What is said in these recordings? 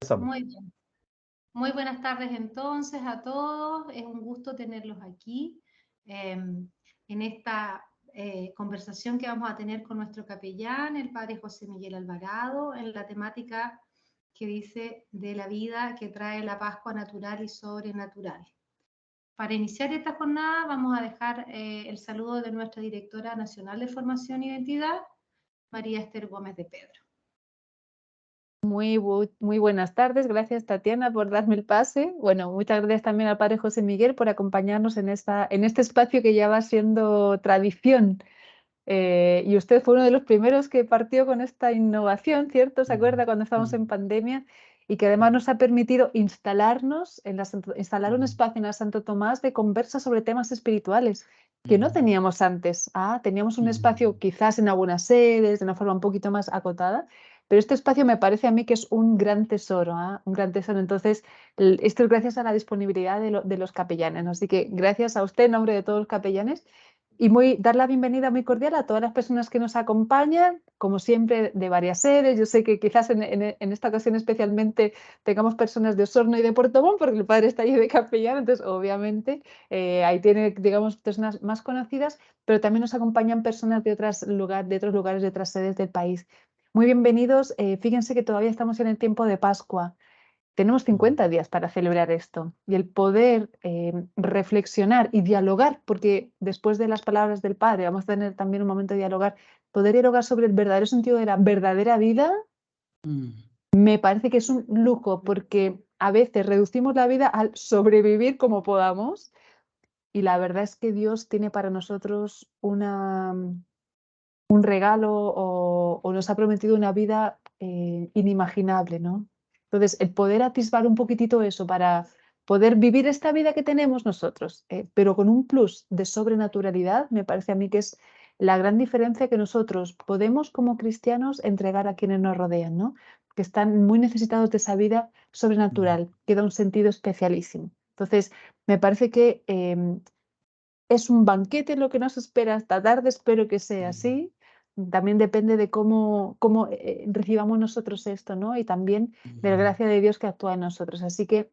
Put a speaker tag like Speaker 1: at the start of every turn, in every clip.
Speaker 1: Empezamos.
Speaker 2: Muy bien. Muy buenas tardes entonces a todos. Es un gusto tenerlos aquí en esta conversación que vamos a tener con nuestro capellán, el padre José Miguel Alvarado, en la temática que dice de la vida que trae la Pascua natural y sobrenatural. Para iniciar esta jornada vamos a dejar el saludo de nuestra directora nacional de Formación e Identidad, María Esther Gómez de Pedro.
Speaker 3: Muy buenas tardes, gracias Tatiana por darme el pase. Bueno, muchas gracias también al padre José Miguel por acompañarnos en este espacio que ya va siendo tradición. Y usted fue uno de los primeros que partió con esta innovación, ¿cierto? ¿Se acuerda cuando estábamos en pandemia? Y que además nos ha permitido instalar un espacio en la Santo Tomás de conversa sobre temas espirituales que no teníamos antes. Teníamos un espacio quizás en algunas sedes, de una forma un poquito más acotada, pero este espacio me parece a mí que es un gran tesoro, un gran tesoro. Entonces, esto es gracias a la disponibilidad de los capellanes. Así que gracias a usted en nombre de todos los capellanes. Y dar la bienvenida muy cordial a todas las personas que nos acompañan, como siempre, de varias sedes. Yo sé que quizás en esta ocasión especialmente tengamos personas de Osorno y de Puerto Montt, porque el padre está allí de capellán, entonces obviamente ahí tiene, digamos, personas más conocidas, pero también nos acompañan personas de otros lugares, de otras sedes del país. Muy bienvenidos. Fíjense que todavía estamos en el tiempo de Pascua. Tenemos 50 días para celebrar esto y el poder reflexionar y dialogar, porque después de las palabras del Padre vamos a tener también un momento de poder dialogar sobre el verdadero sentido de la verdadera vida, me parece que es un lujo, porque a veces reducimos la vida al sobrevivir como podamos y la verdad es que Dios tiene para nosotros un regalo o nos ha prometido una vida inimaginable, ¿no? Entonces, el poder atisbar un poquitito eso para poder vivir esta vida que tenemos nosotros, pero con un plus de sobrenaturalidad, me parece a mí que es la gran diferencia que nosotros podemos como cristianos entregar a quienes nos rodean, ¿no? Que están muy necesitados de esa vida sobrenatural, que da un sentido especialísimo. Entonces, me parece que es un banquete lo que nos espera esta tarde, espero que sea así. También depende de cómo recibamos nosotros esto, ¿no? Y también de la gracia de Dios que actúa en nosotros. Así que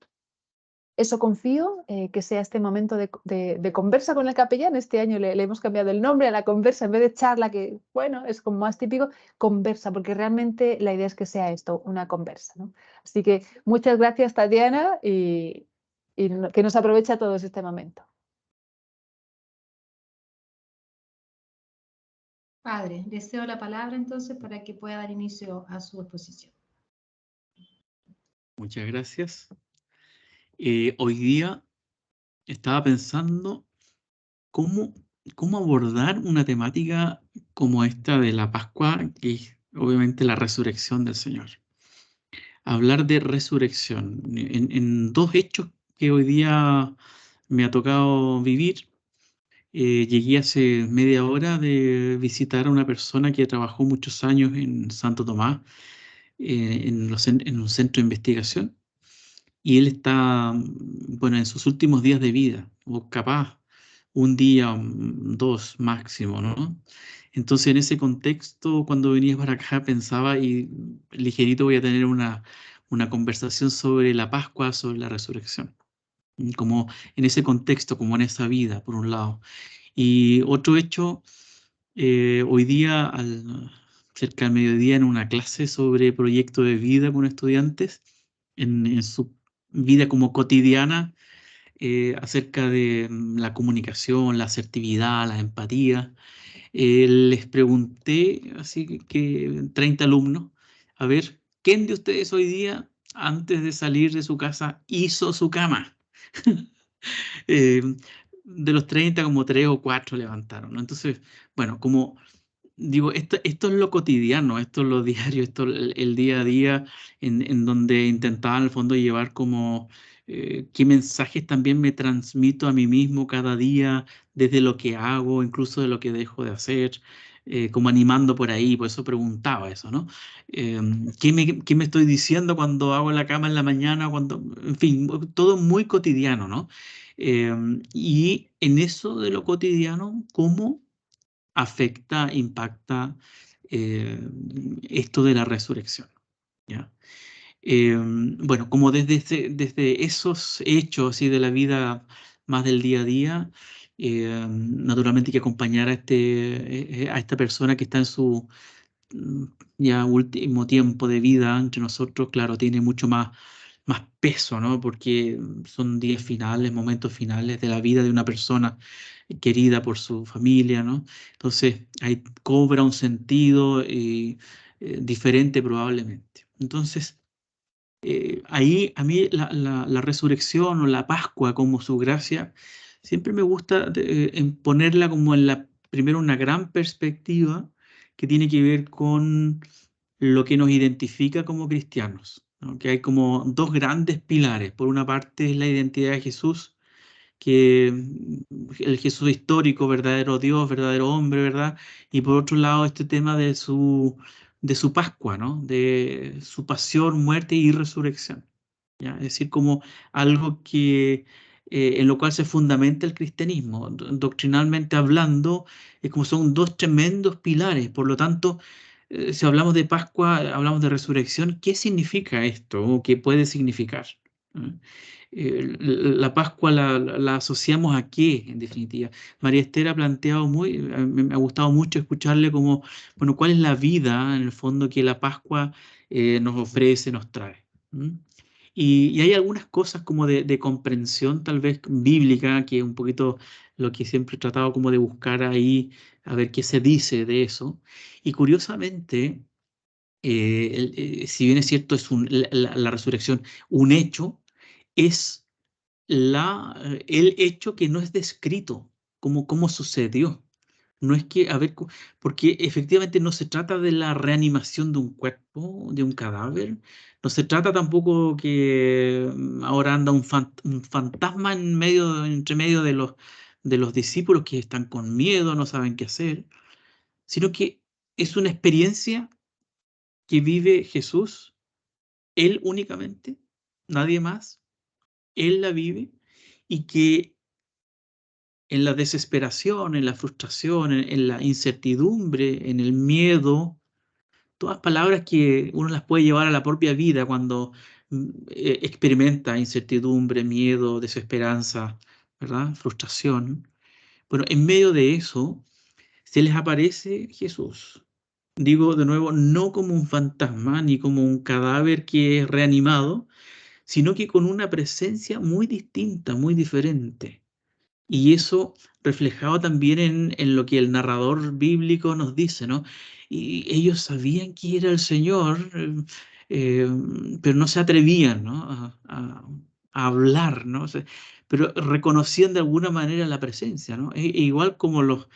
Speaker 3: eso confío, que sea este momento de conversa con el capellán. Este año le hemos cambiado el nombre a la conversa, en vez de charla, que bueno, es como más típico, conversa, porque realmente la idea es que sea esto, una conversa, ¿no? Así que muchas gracias, Tatiana, y que nos aproveche a todos este momento.
Speaker 2: Padre, deseo la palabra entonces para que pueda dar inicio a su exposición.
Speaker 1: Muchas gracias. Hoy día estaba pensando cómo abordar una temática como esta de la Pascua, que es obviamente la resurrección del Señor. Hablar de resurrección en dos hechos que hoy día me ha tocado vivir. Llegué hace media hora de visitar a una persona que trabajó muchos años en Santo Tomás, en un centro de investigación, y él está, bueno, en sus últimos días de vida, o capaz un día, dos máximo, ¿no? Entonces, en ese contexto, cuando venía para acá, pensaba, y ligerito voy a tener una conversación sobre la Pascua, sobre la resurrección, como en ese contexto, como en esa vida, por un lado. Y otro hecho, hoy día, cerca del mediodía, en una clase sobre proyecto de vida con estudiantes, en su vida como cotidiana, acerca de la comunicación, la asertividad, la empatía. Les pregunté, así que 30 alumnos, a ver, ¿quién de ustedes hoy día, antes de salir de su casa, hizo su cama? Eh, de los 30, como 3 o 4 levantaron, ¿no? Entonces, bueno, como digo, esto es lo cotidiano, esto es lo diario, esto es el día a día, en donde intentaba en el fondo llevar como qué mensajes también me transmito a mí mismo cada día, desde lo que hago, incluso de lo que dejo de hacer, como animando por ahí, por eso preguntaba eso, ¿no? ¿Qué me estoy diciendo cuando hago la cama en la mañana? En fin, todo muy cotidiano, ¿no? Y en eso de lo cotidiano, ¿cómo afecta, impacta esto de la resurrección? ¿Ya? Bueno, como desde esos hechos así de la vida más del día a día, naturalmente hay que acompañar a esta persona que está en su mm, ya último tiempo de vida entre nosotros, claro, tiene mucho más peso, ¿no? Porque son días finales, momentos finales de la vida de una persona querida por su familia, ¿no? Entonces, ahí cobra un sentido diferente probablemente. Entonces, ahí a mí la resurrección o la Pascua como su gracia, siempre me gusta en ponerla como primero una gran perspectiva que tiene que ver con lo que nos identifica como cristianos, ¿no? Que hay como dos grandes pilares. Por una parte es la identidad de Jesús, que el Jesús histórico, verdadero Dios, verdadero hombre, ¿verdad? Y por otro lado, este tema de su Pascua, ¿no? De su pasión, muerte y resurrección, ¿ya? Es decir, como algo en lo cual se fundamenta el cristianismo. Doctrinalmente hablando, es como son dos tremendos pilares. Por lo tanto, si hablamos de Pascua, hablamos de resurrección, ¿qué significa esto o qué puede significar? ¿Eh? La Pascua la asociamos a qué, en definitiva. María Esther ha planteado me ha gustado mucho escucharle como, bueno, ¿cuál es la vida, en el fondo, que la Pascua nos ofrece, nos trae? ¿Mm? Y hay algunas cosas como de comprensión, tal vez bíblica, que es un poquito lo que siempre he tratado como de buscar ahí, a ver qué se dice de eso. Y curiosamente, si bien es cierto, es la resurrección un hecho, es el hecho que no es descrito, cómo sucedió. No es que, a ver, porque efectivamente no se trata de la reanimación de un cuerpo, de un cadáver, no se trata tampoco que ahora anda un fantasma entre medio de los discípulos que están con miedo, no saben qué hacer, sino que es una experiencia que vive Jesús, Él únicamente, nadie más, Él la vive y que en la desesperación, en la frustración, en la incertidumbre, en el miedo, todas palabras que uno las puede llevar a la propia vida cuando experimenta incertidumbre, miedo, desesperanza, ¿verdad? Frustración. Bueno, en medio de eso se les aparece Jesús. Digo de nuevo, no como un fantasma ni como un cadáver que es reanimado, sino que con una presencia muy distinta, muy diferente. Y eso reflejado también en lo que el narrador bíblico nos dice, ¿no? Y ellos sabían que era el Señor, eh, pero no se atrevían, ¿no? A hablar, ¿no? Pero reconocían de alguna manera la presencia, ¿no? Igual como los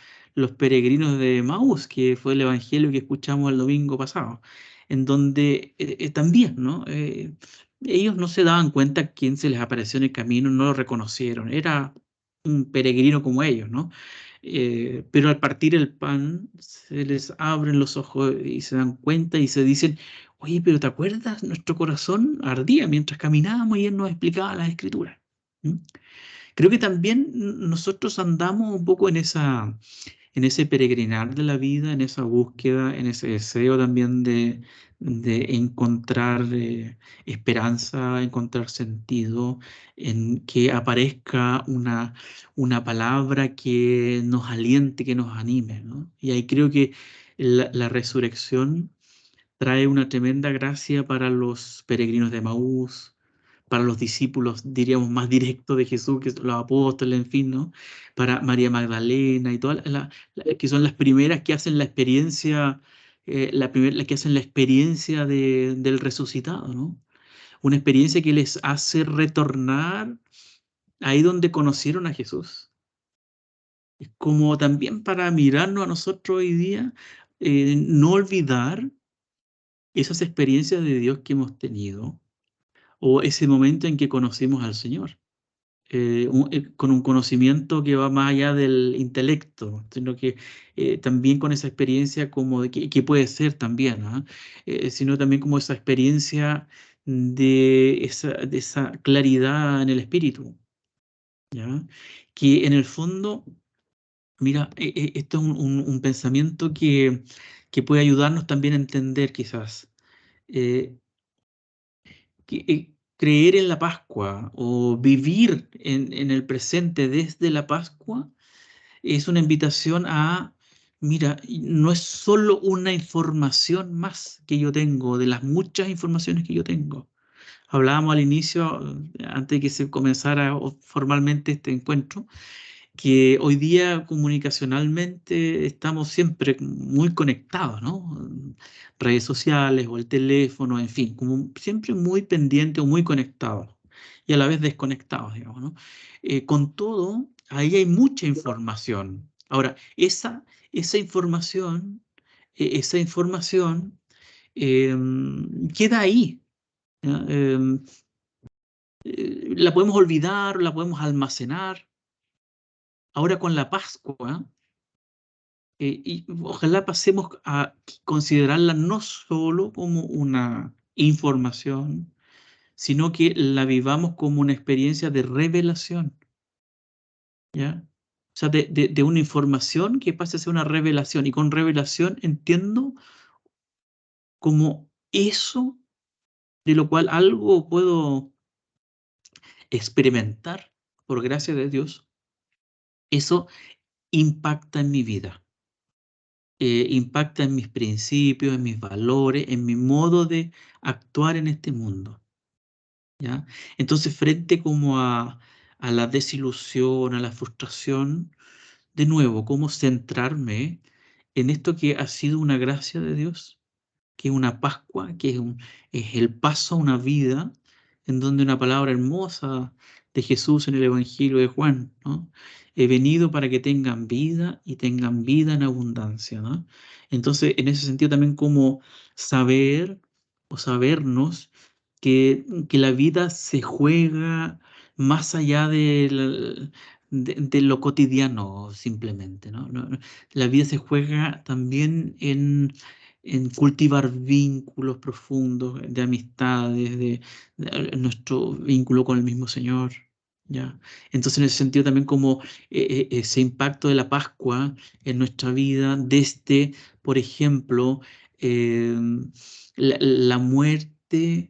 Speaker 1: peregrinos de Maús, que fue el evangelio que escuchamos el domingo pasado, en donde también, ¿no? Ellos no se daban cuenta quién se les apareció en el camino, no lo reconocieron. Era un peregrino como ellos, ¿no? Pero al partir el pan se les abren los ojos y se dan cuenta y se dicen, oye, pero ¿te acuerdas? Nuestro corazón ardía mientras caminábamos y él nos explicaba las escrituras. ¿Mm? Creo que también nosotros andamos un poco en ese peregrinar de la vida, en esa búsqueda, en ese deseo también de encontrar esperanza, encontrar sentido, en que aparezca una palabra que nos aliente, que nos anime, ¿no? Y ahí creo que la resurrección trae una tremenda gracia para los peregrinos de Maús, para los discípulos, diríamos, más directos de Jesús, que son los apóstoles, en fin, ¿no? Para María Magdalena y todas que son las primeras que hacen la experiencia, las que hacen la experiencia del resucitado, ¿no? Una experiencia que les hace retornar ahí donde conocieron a Jesús. Es como también para mirarnos a nosotros hoy día, no olvidar esas experiencias de Dios que hemos tenido o ese momento en que conocimos al Señor. Con un conocimiento que va más allá del intelecto, sino que también con esa experiencia como que puede ser también, ¿ah? Sino también como esa experiencia de esa claridad en el espíritu, ¿ya? Que en el fondo, mira, esto es un pensamiento que puede ayudarnos también a entender quizás. eh, creer en la Pascua o vivir en el presente desde la Pascua es una invitación a, mira, no es solo una información más que yo tengo, de las muchas informaciones que yo tengo. Hablábamos al inicio, antes de que se comenzara formalmente este encuentro, que hoy día comunicacionalmente estamos siempre muy conectados, ¿no? Redes sociales o el teléfono, en fin, como siempre muy pendientes o muy conectados y a la vez desconectados, digamos, ¿no? Con todo, ahí hay mucha información. Ahora, esa información, esa información queda ahí. ¿Ya? La podemos olvidar, la podemos almacenar. Ahora con la Pascua, y ojalá pasemos a considerarla no solo como una información, sino que la vivamos como una experiencia de revelación, ¿ya? O sea, de una información que pase a ser una revelación. Y con revelación entiendo como eso de lo cual algo puedo experimentar por gracia de Dios, eso impacta en mi vida. Impacta en mis principios, en mis valores, en mi modo de actuar en este mundo, ¿ya? Entonces, frente como a la desilusión, a la frustración, de nuevo, cómo centrarme en esto que ha sido una gracia de Dios, que es una Pascua, que es el paso a una vida en donde una palabra hermosa de Jesús en el Evangelio de Juan, ¿no? He venido para que tengan vida y tengan vida en abundancia, ¿no? Entonces, en ese sentido también como saber o sabernos que la vida se juega más allá de lo cotidiano simplemente, ¿no? La vida se juega también en cultivar vínculos profundos de amistades, de nuestro vínculo con el mismo Señor, ¿ya? Entonces, en ese sentido también como ese impacto de la Pascua en nuestra vida, desde, por ejemplo, eh, la muerte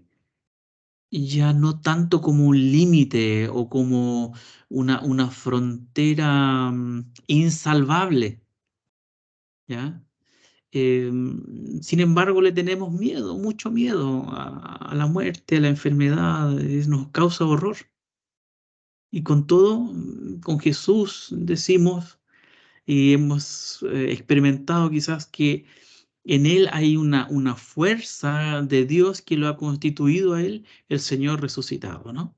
Speaker 1: ya no tanto como un límite o como una frontera insalvable, ¿ya? Sin embargo, le tenemos miedo, mucho miedo a la muerte, a la enfermedad, nos causa horror. Y con todo, con Jesús decimos y hemos experimentado quizás que en Él hay una fuerza de Dios que lo ha constituido a Él, el Señor resucitado, ¿no?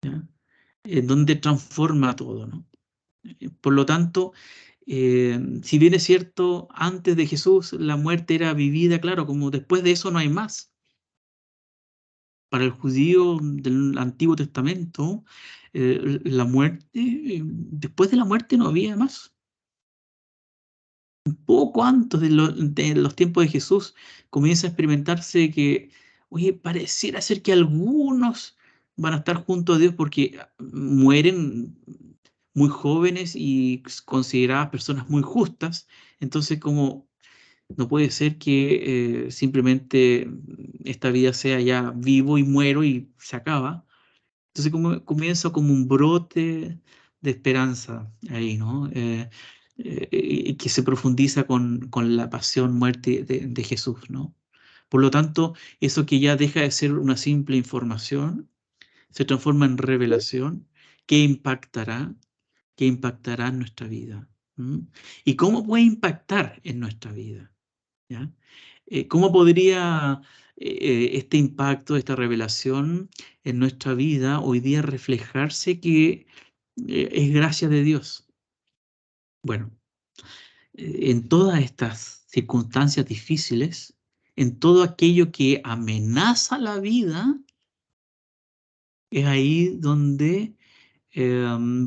Speaker 1: ¿Ya? En donde transforma todo, ¿no? Por lo tanto, si bien es cierto, antes de Jesús la muerte era vivida, claro, como después de eso no hay más. Para el judío del Antiguo Testamento, la muerte, después de la muerte no había más. Poco antes de los tiempos de Jesús comienza a experimentarse que, oye, pareciera ser que algunos van a estar junto a Dios porque mueren muy jóvenes y consideradas personas muy justas. Entonces, como no puede ser que simplemente esta vida sea ya vivo y muero y se acaba. Entonces como, comienza como un brote de esperanza ahí, ¿no? Y que se profundiza con la pasión, muerte de Jesús, ¿no? Por lo tanto, eso que ya deja de ser una simple información, se transforma en revelación que impactará, que impactará en nuestra vida. ¿Mm? ¿Y cómo puede impactar en nuestra vida? ¿Ya? ¿Cómo podría este impacto, esta revelación en nuestra vida hoy día reflejarse que es gracia de Dios? Bueno, en todas estas circunstancias difíciles, en todo aquello que amenaza la vida, es ahí donde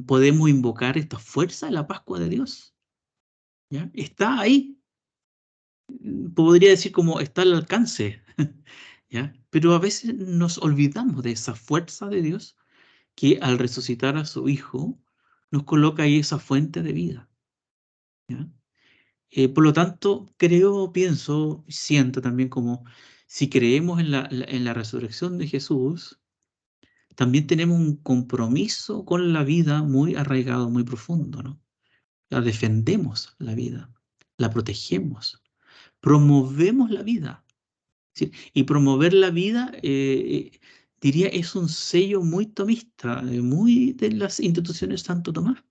Speaker 1: podemos invocar esta fuerza de la Pascua de Dios. ¿Ya? Está ahí. Podría decir como está al alcance, ¿ya? Pero a veces nos olvidamos de esa fuerza de Dios que al resucitar a su Hijo nos coloca ahí esa fuente de vida, ¿ya? Por lo tanto, creo, pienso, siento también como si creemos en la resurrección de Jesús, también tenemos un compromiso con la vida muy arraigado, muy profundo, ¿no? La defendemos la vida, la protegemos, promovemos la vida. ¿Sí? Y promover la vida, diría, es un sello muy tomista, muy de las instituciones Santo Tomás.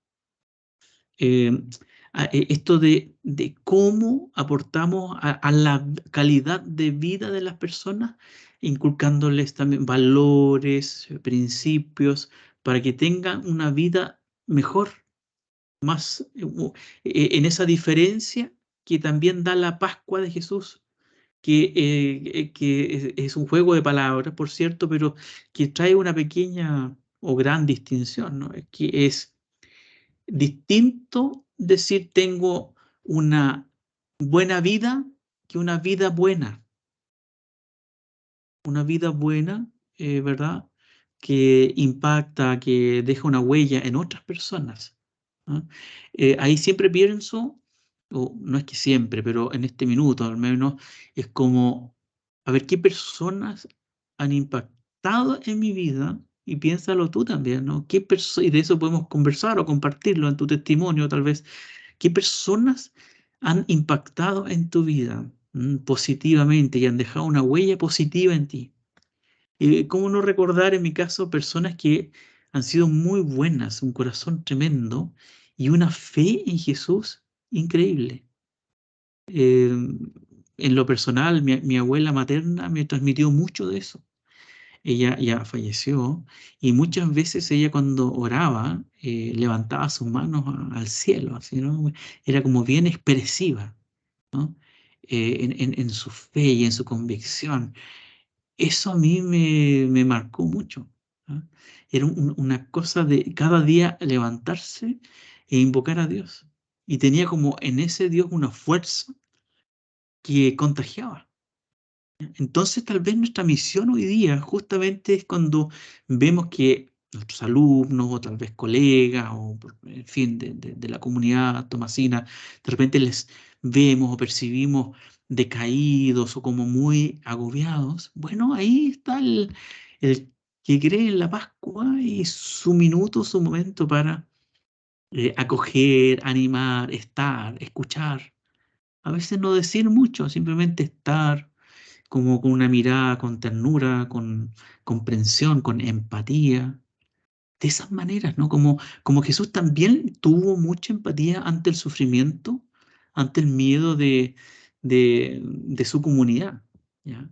Speaker 1: Eh, Esto de cómo aportamos a la calidad de vida de las personas, inculcándoles también valores, principios, para que tengan una vida mejor, más en esa diferencia que también da la Pascua de Jesús, que es un juego de palabras, por cierto, pero que trae una pequeña o gran distinción, ¿no? Que es distinto decir tengo una buena vida que una vida buena. Una vida buena, ¿verdad? Que impacta, que deja una huella en otras personas. ¿Ah? Ahí siempre pienso, o no es que siempre, pero en este minuto al menos, es como, a ver, ¿qué personas han impactado en mi vida? Y piénsalo tú también, ¿no? Y de eso podemos conversar o compartirlo en tu testimonio, tal vez. ¿Qué personas han impactado en tu vida positivamente y han dejado una huella positiva en ti? ¿Cómo no recordar, en mi caso, personas que han sido muy buenas, un corazón tremendo y una fe en Jesús increíble? Eh, en lo personal, mi abuela materna me transmitió mucho de eso. Ella ya falleció y muchas veces ella cuando oraba levantaba sus manos al cielo, así, ¿no? Era como bien expresiva, ¿no? En su fe y en su convicción. Eso a mí me marcó mucho, ¿ah? Era una cosa de cada día levantarse e invocar a Dios. Y tenía como en ese Dios una fuerza que contagiaba. Entonces, tal vez nuestra misión hoy día justamente es cuando vemos que nuestros alumnos o tal vez colegas o, en fin, de la comunidad tomasina, de repente les vemos o percibimos decaídos o como muy agobiados. Bueno, ahí está el que cree en la Pascua y su minuto, su momento para acoger, animar, estar, escuchar. A veces no decir mucho, simplemente estar como con una mirada, con ternura, con comprensión, con empatía. De esas maneras, ¿no? Como Jesús también tuvo mucha empatía ante el sufrimiento, ante el miedo de su comunidad, ¿ya?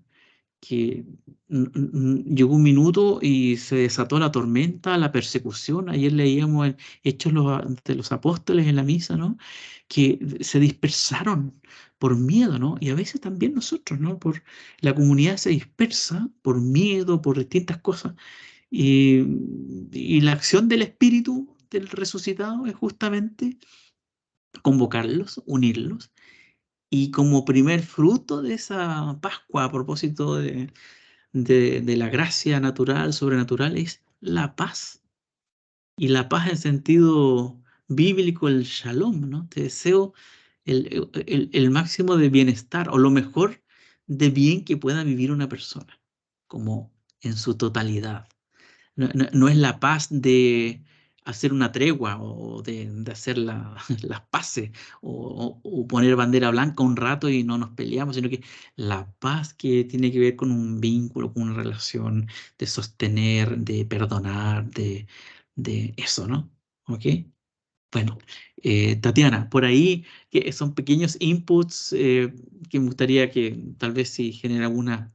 Speaker 1: Que llegó un minuto y se desató la tormenta, la persecución. Ayer leíamos en Hechos de los Apóstoles en la misa, ¿no? Que se dispersaron por miedo, ¿no? Y a veces también nosotros, ¿no? La comunidad se dispersa por miedo, por distintas cosas. Y, y la acción del Espíritu del resucitado es justamente convocarlos, unirlos. Y como primer fruto de esa Pascua, a propósito de la gracia natural, sobrenatural, es la paz. Y la paz en sentido bíblico, el shalom, ¿no? Te deseo el máximo de bienestar o lo mejor de bien que pueda vivir una persona, como en su totalidad. No es la paz de hacer una tregua o de hacer las paces o poner bandera blanca un rato y no nos peleamos, sino que la paz que tiene que ver con un vínculo, con una relación, de sostener, de perdonar, de eso, ¿no? ¿Ok? Bueno, Tatiana, por ahí que son pequeños inputs que me gustaría que tal vez si genera alguna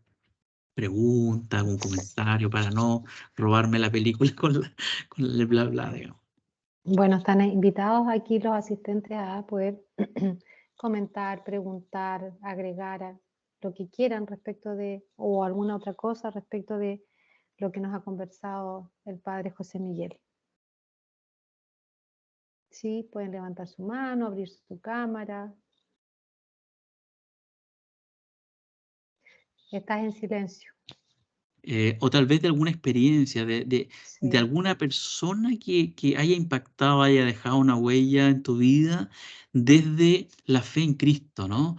Speaker 1: pregunta, algún comentario para no robarme la película con el bla bla, digamos.
Speaker 2: Bueno, están invitados aquí los asistentes a poder comentar, preguntar, agregar lo que quieran respecto de, o alguna otra cosa respecto de lo que nos ha conversado el padre José Miguel. Sí, pueden levantar su mano, abrir su cámara. Estás en silencio.
Speaker 1: O tal vez de alguna experiencia, de
Speaker 2: Sí.
Speaker 1: alguna persona que haya impactado, haya dejado una huella en tu vida desde la fe en Cristo, ¿no?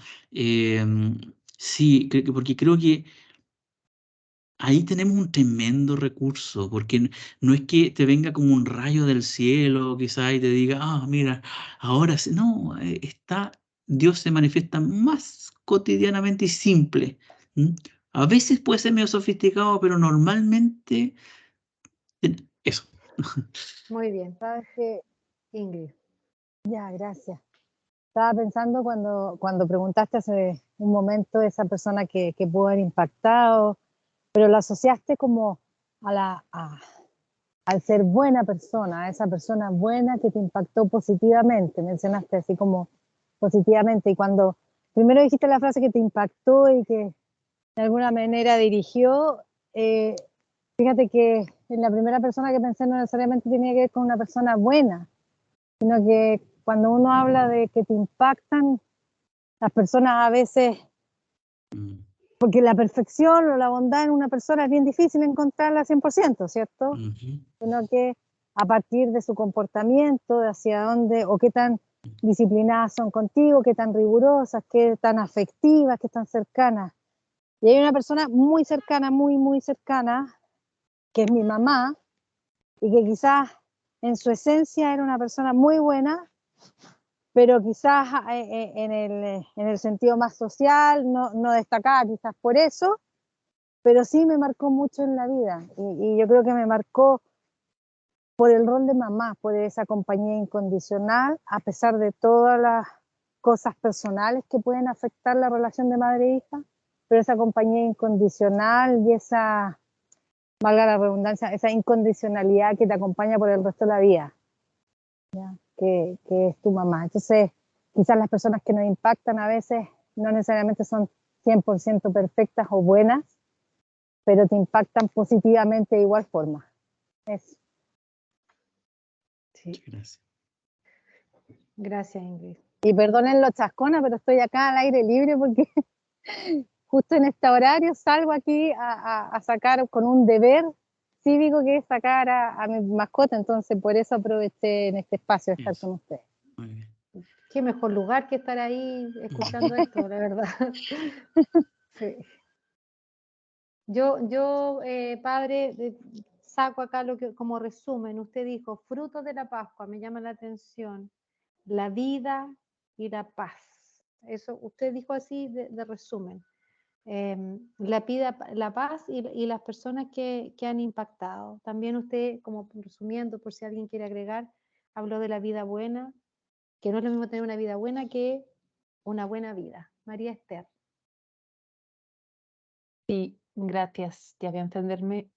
Speaker 1: Sí, porque creo que ahí tenemos un tremendo recurso, porque no es que te venga como un rayo del cielo, quizás, y te diga, ah, mira, ahora sí. No, Dios se manifiesta más cotidianamente y simple. ¿M? A veces puede ser medio sofisticado, pero normalmente eso.
Speaker 3: Muy bien.
Speaker 4: ¿Sabes qué, Ingrid? Ya, gracias. Estaba pensando cuando preguntaste hace un momento esa persona que pudo haber impactado, pero lo asociaste como al ser buena persona, a esa persona buena que te impactó positivamente. Mencionaste así como positivamente. Y cuando primero dijiste la frase que te impactó y que de alguna manera dirigió, eh, fíjate que en la primera persona que pensé no necesariamente tenía que ver con una persona buena, sino que cuando uno habla de que te impactan, las personas a veces,
Speaker 1: Mm,
Speaker 4: porque la perfección o la bondad en una persona es bien difícil encontrarla al 100%, ¿cierto?
Speaker 1: ujú,
Speaker 4: Sino que a partir de su comportamiento, de hacia dónde o qué tan disciplinadas son contigo, qué tan rigurosas, qué tan afectivas, qué tan cercanas. Y hay una persona muy cercana, muy, muy cercana, que es mi mamá, y que quizás en su esencia era una persona muy buena, pero quizás en el sentido más social no destacaba quizás por eso, pero sí me marcó mucho en la vida. Y yo creo que me marcó por el rol de mamá, por esa compañía incondicional, a pesar de todas las cosas personales que pueden afectar la relación de madre e hija, pero esa compañía incondicional y esa, valga la redundancia, esa incondicionalidad que te acompaña por el resto de la vida, ¿ya? Que es tu mamá. Entonces, quizás las personas que nos impactan a veces no necesariamente son 100% perfectas o buenas, pero te impactan positivamente de igual forma. Eso.
Speaker 3: Sí,
Speaker 1: gracias.
Speaker 3: gracias, Ingrid.
Speaker 4: Y perdonen lo chascona, pero estoy acá al aire libre porque justo en este horario salgo aquí a sacar con un deber cívico que es sacar a mi mascota, entonces por eso aproveché en este espacio de estar
Speaker 1: Eso,
Speaker 4: con ustedes.
Speaker 1: muy bien.
Speaker 3: Qué mejor lugar que estar ahí escuchando esto, la verdad. Sí. Yo padre, saco acá lo que como resumen. Usted dijo, frutos de la Pascua, me llama la atención, la vida y la paz. Eso usted dijo así de resumen. La paz y las personas que han impactado. También usted, como resumiendo, por si alguien quiere agregar, habló de la vida buena, que no es lo mismo tener una vida buena que una buena vida. María Esther. Sí, gracias, ya voy a entenderme.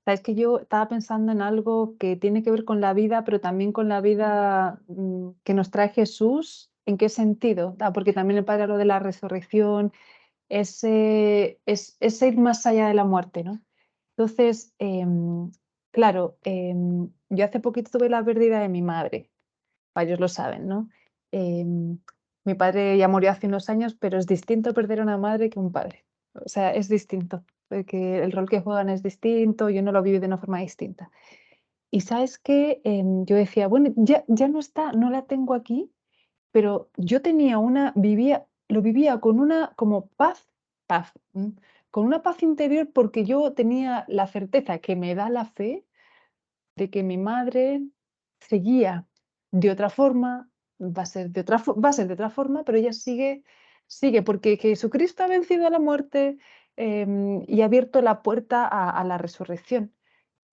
Speaker 3: Sabes que yo estaba pensando en algo que tiene que ver con la vida, pero también con la vida que nos trae Jesús. ¿En qué sentido? Porque también el Padre habló de la resurrección, es ir más allá de la muerte, ¿no? Entonces, claro, yo hace poquito tuve la pérdida de mi madre, varios lo saben, ¿no? Mi padre ya murió hace unos años, pero es distinto perder a una madre que un padre. O sea, es distinto, porque el rol que juegan es distinto, yo no lo viví de una forma distinta. Y sabes que yo decía, bueno, ya no está, no la tengo aquí, pero yo tenía lo vivía con una como paz, con una paz interior porque yo tenía la certeza que me da la fe de que mi madre seguía de otra forma, va a ser de otra forma, pero ella sigue porque Jesucristo ha vencido a la muerte y ha abierto la puerta a la resurrección.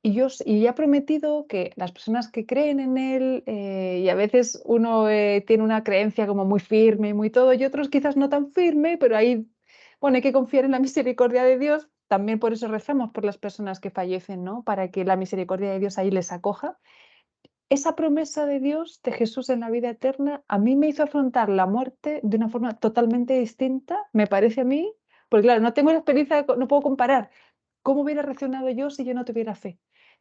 Speaker 3: Y ha prometido que las personas que creen en Él, y a veces uno tiene una creencia como muy firme, muy todo, y otros quizás no tan firme, pero ahí, bueno, hay que confiar en la misericordia de Dios. También por eso rezamos por las personas que fallecen, ¿no? Para que la misericordia de Dios ahí les acoja. Esa promesa de Dios, de Jesús en la vida eterna, a mí me hizo afrontar la muerte de una forma totalmente distinta, me parece a mí, porque claro, no tengo la experiencia, no puedo comparar cómo hubiera reaccionado yo si yo no tuviera fe.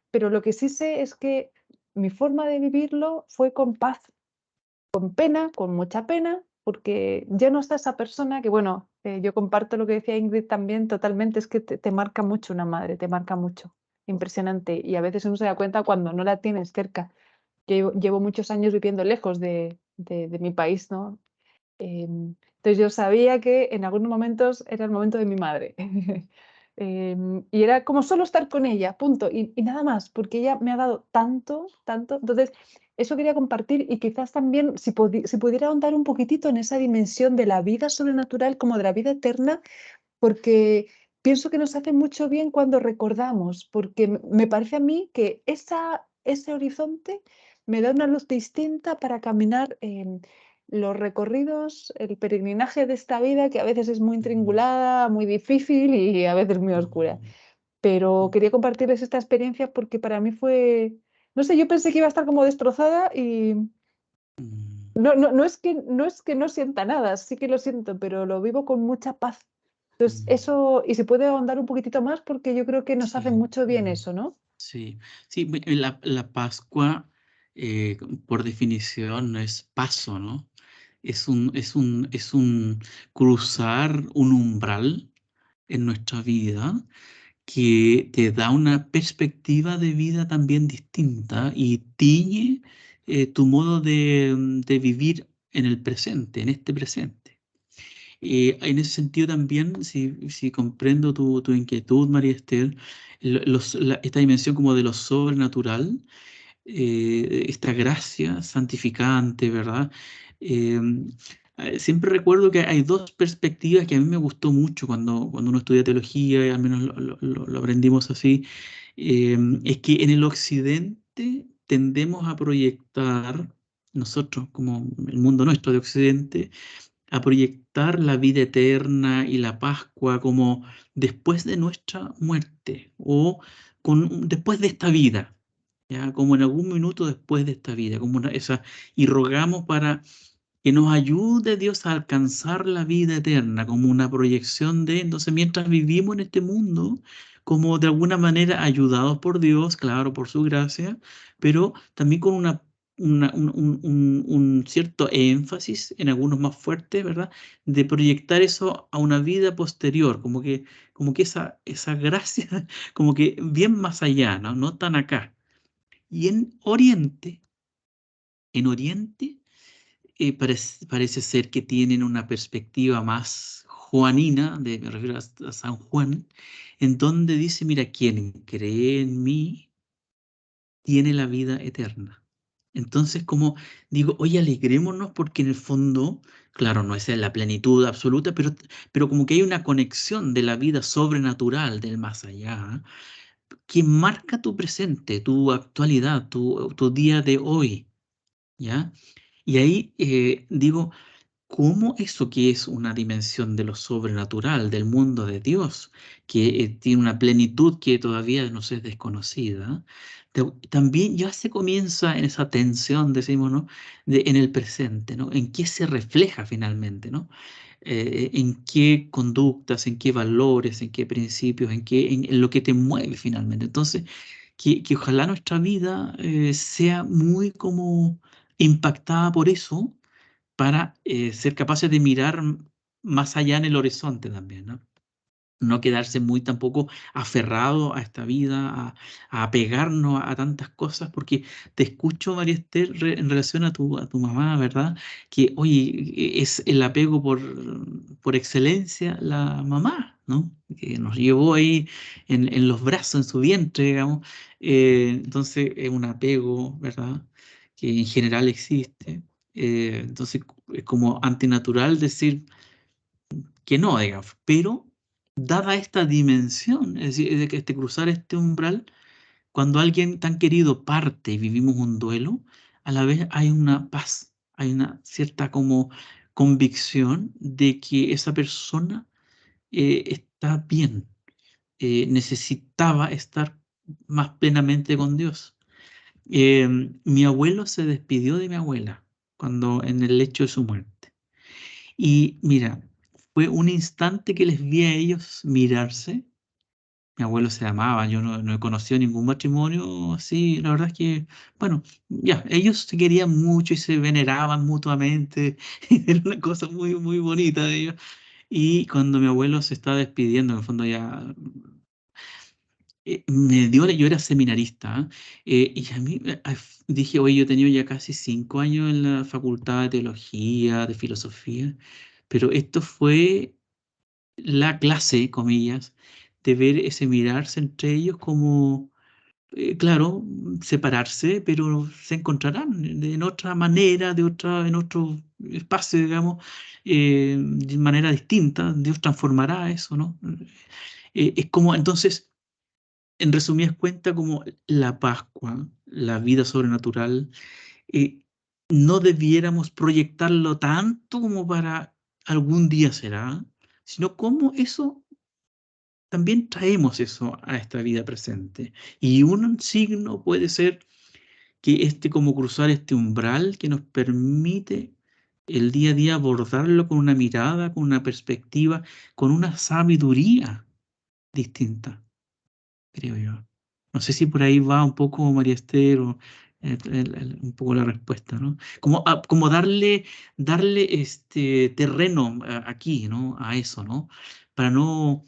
Speaker 3: Pero lo que sí sé es que mi forma de vivirlo fue con paz, con pena, con mucha pena, porque ya no está esa persona que, bueno, yo comparto lo que decía Ingrid también totalmente, es que te marca mucho una madre, te marca mucho, impresionante. Y a veces uno se da cuenta cuando no la tienes cerca. Yo llevo muchos años viviendo lejos de mi país, ¿no? Entonces yo sabía que en algunos momentos era el momento de mi madre. Y era como solo estar con ella, punto, y nada más, porque ella me ha dado tanto, tanto. Entonces, eso quería compartir y quizás también, si pudiera ahondar un poquitito en esa dimensión de la vida sobrenatural como de la vida eterna, porque pienso que nos hace mucho bien cuando recordamos, porque me parece a mí que ese horizonte me da una luz distinta para caminar en los recorridos, el peregrinaje de esta vida, que a veces es muy intringulada, muy difícil y a veces muy oscura. Pero quería compartirles esta experiencia porque para mí fue, no sé, yo pensé que iba a estar como destrozada y no es que no sienta nada, sí que lo siento, pero lo vivo con mucha paz. Entonces, eso, y se puede ahondar un poquitito más porque yo creo que nos hace
Speaker 1: Sí.
Speaker 3: mucho bien eso, ¿no?
Speaker 1: Sí, sí, la Pascua, por definición, no es paso, ¿no? Es un cruzar un umbral en nuestra vida que te da una perspectiva de vida también distinta y tiñe tu modo de vivir en el presente, en este presente. En ese sentido también, si comprendo tu inquietud, María Esther, esta dimensión como de lo sobrenatural, esta gracia santificante, ¿verdad? Eh, Siempre recuerdo que hay dos perspectivas que a mí me gustó mucho cuando uno estudia teología, y al menos lo aprendimos así, es que en el occidente tendemos a proyectar, nosotros como el mundo nuestro de occidente, a proyectar la vida eterna y la Pascua como después de nuestra muerte o después de esta vida, ¿ya? Como en algún minuto después de esta vida, y rogamos para que nos ayude Dios a alcanzar la vida eterna como una proyección entonces mientras vivimos en este mundo, como de alguna manera ayudados por Dios, claro, por su gracia, pero también con un cierto énfasis, en algunos más fuertes, ¿verdad? De proyectar eso a una vida posterior, como que esa gracia, como que bien más allá, ¿no? No tan acá. Y en Oriente, parece ser que tienen una perspectiva más juanina, me refiero a San Juan, en donde dice, mira, quien cree en mí tiene la vida eterna. Entonces, como digo, oye, alegrémonos porque en el fondo, claro, no es la plenitud absoluta, pero como que hay una conexión de la vida sobrenatural, del más allá, que marca tu presente, tu actualidad, tu día de hoy, ¿ya? Y ahí digo, ¿cómo eso que es una dimensión de lo sobrenatural, del mundo de Dios, que tiene una plenitud que todavía nos es desconocida? También ya se comienza en esa tensión, decimos, ¿no? En el presente, ¿no? ¿En qué se refleja finalmente, ¿no? En qué conductas, en qué valores, en qué principios, en lo que te mueve finalmente. Entonces, que ojalá nuestra vida sea muy como impactada por eso para ser capaces de mirar más allá en el horizonte también, ¿no? No quedarse muy tampoco aferrado a esta vida, a apegarnos a tantas cosas, porque te escucho, María Esther, en relación a tu mamá, ¿verdad? Que, oye, es el apego por excelencia la mamá, ¿no? Que nos llevó ahí en los brazos, en su vientre, digamos. Entonces, es un apego, ¿verdad? Que en general existe. Entonces, es como antinatural decir que no, digamos, pero dada esta dimensión, es decir, de que cruzar este umbral, cuando alguien tan querido parte y vivimos un duelo, a la vez hay una paz, hay una cierta como convicción de que esa persona está bien, necesitaba estar más plenamente con Dios. Mi abuelo se despidió de mi abuela cuando en el lecho de su muerte. Y mira, fue un instante que les vi a ellos mirarse. Mi abuelo se amaba, yo no he conocido ningún matrimonio así. La verdad es que, bueno, ya, ellos se querían mucho y se veneraban mutuamente. Era una cosa muy, muy bonita de ellos. Y cuando mi abuelo se estaba despidiendo, en el fondo ya yo era seminarista, ¿ah? Y a mí dije, oye, yo he tenido ya casi 5 años en la facultad de teología, de filosofía, pero esto fue la clase, comillas, de ver ese mirarse entre ellos como, claro, separarse, pero se encontrarán en otra manera, en otro espacio, digamos, de manera distinta. Dios transformará eso, ¿no? Es como, entonces, en resumidas cuentas, como la Pascua, la vida sobrenatural, eh, no debiéramos proyectarlo tanto como para algún día será, sino como eso, también traemos eso a esta vida presente. Y un signo puede ser que como cruzar este umbral que nos permite el día a día abordarlo con una mirada, con una perspectiva, con una sabiduría distinta, creo yo. No sé si por ahí va un poco María Esther o un poco la respuesta, ¿no? Como darle este terreno aquí, ¿no? A eso, ¿no? Para no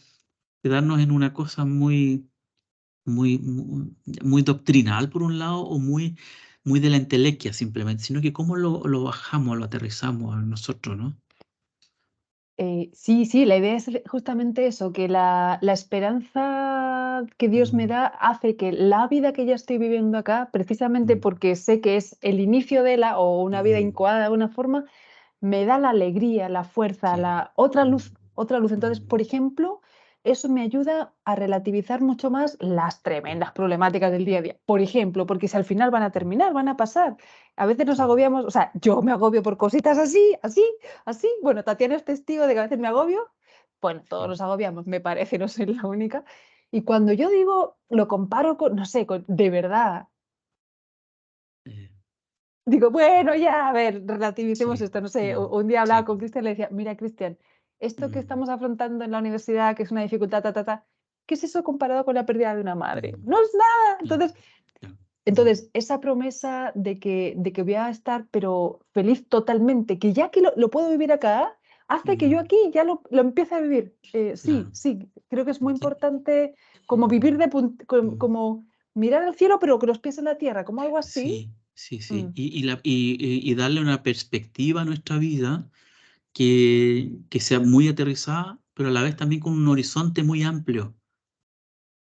Speaker 1: quedarnos en una cosa muy doctrinal por un lado o muy de la entelequia simplemente, sino que cómo lo bajamos, lo aterrizamos a nosotros, ¿no?
Speaker 3: Sí, sí, la idea es justamente eso, que la esperanza que Dios me
Speaker 1: Mm,
Speaker 3: da hace que la vida que ya estoy viviendo acá, precisamente
Speaker 1: mm,
Speaker 3: porque sé que es el inicio de la o una vida
Speaker 1: mm,
Speaker 3: incoada de alguna forma, me da la alegría, la fuerza,
Speaker 1: sí,
Speaker 3: la otra
Speaker 1: mm,
Speaker 3: luz, otra luz. Entonces,
Speaker 1: mm,
Speaker 3: por ejemplo, eso me ayuda a relativizar mucho más las tremendas problemáticas del día a día. Por ejemplo, porque si al final van a terminar, van a pasar. A veces nos
Speaker 1: sí,
Speaker 3: agobiamos, o sea, yo me agobio por cositas así, así, así. Bueno, Tatiana es testigo de que a veces me agobio. Bueno, todos
Speaker 1: sí,
Speaker 3: nos agobiamos, me parece, no soy la única. Y cuando yo digo, lo comparo con, no sé, con, de verdad,
Speaker 1: eh,
Speaker 3: digo, bueno, ya, a ver, relativicemos
Speaker 1: sí,
Speaker 3: esto. No sé,
Speaker 1: mm,
Speaker 3: un día hablaba
Speaker 1: sí,
Speaker 3: con Cristian y le decía, mira, Cristian, esto que
Speaker 1: mm,
Speaker 3: estamos afrontando en la universidad, que es una dificultad, ¿qué es eso comparado con la pérdida de una madre?
Speaker 1: mm,
Speaker 3: No es nada.
Speaker 1: claro,
Speaker 3: Entonces,
Speaker 1: claro,
Speaker 3: entonces esa promesa de que voy a estar, pero feliz totalmente, que ya que lo puedo vivir acá, hace que yo
Speaker 1: mm,
Speaker 3: aquí ya lo empiece a vivir. Sí,
Speaker 1: claro,
Speaker 3: sí, creo que es muy
Speaker 1: sí,
Speaker 3: importante como vivir
Speaker 1: mm,
Speaker 3: como mirar al cielo, pero con los pies en la tierra, como algo así.
Speaker 1: sí, sí,
Speaker 3: Mm.
Speaker 1: sí. Y darle una perspectiva a nuestra vida que sea muy aterrizada, pero a la vez también con un horizonte muy amplio,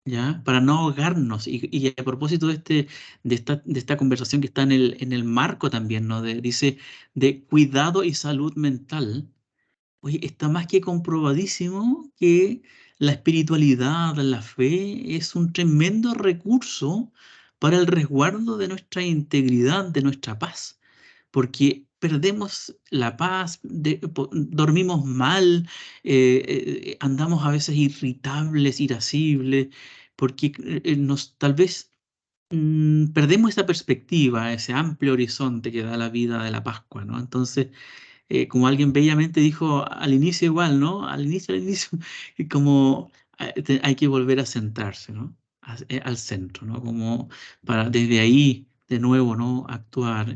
Speaker 1: ¿ya? Para no ahogarnos. Y a propósito de esta conversación que está en el marco también, ¿no? Dice, de cuidado y salud mental. Oye, está más que comprobadísimo que la espiritualidad, la fe, es un tremendo recurso para el resguardo de nuestra integridad, de nuestra paz, porque perdemos la paz, dormimos mal, andamos a veces irritables, irascibles, porque tal vez perdemos esa perspectiva, ese amplio horizonte que da la vida de la Pascua, ¿no? Entonces, como alguien bellamente dijo al inicio igual, ¿no? Al inicio, y como hay que volver a centrarse, ¿no? Al centro, ¿no? Como para desde ahí, de nuevo, ¿no? Actuar.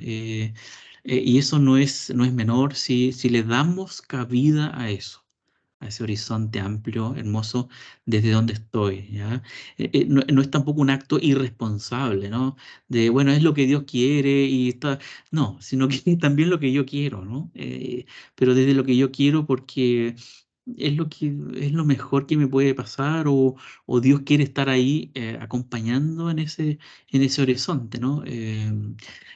Speaker 1: Y eso no es menor si le damos cabida a eso, a ese horizonte amplio, hermoso, desde donde estoy, ¿ya? No es tampoco un acto irresponsable, ¿no? De, bueno, es lo que Dios quiere y está... No, sino que es también lo que yo quiero, ¿no? Pero desde lo que yo quiero porque es lo mejor que me puede pasar o Dios quiere estar ahí acompañando en ese horizonte, ¿no?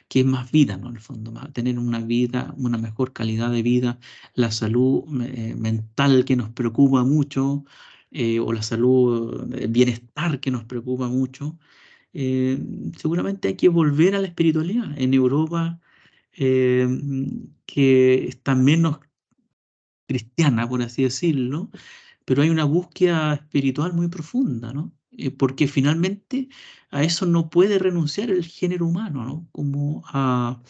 Speaker 1: Que es más vida, ¿no? En el fondo, tener una vida, una mejor calidad de vida, la salud mental que nos preocupa mucho, o la salud, el bienestar que nos preocupa mucho. eh, Seguramente hay que volver a la espiritualidad. En Europa, eh, que está menos cristiana, por así decirlo, pero hay una búsqueda espiritual muy profunda, ¿no? Porque finalmente a eso no puede renunciar el género humano, ¿no? Como a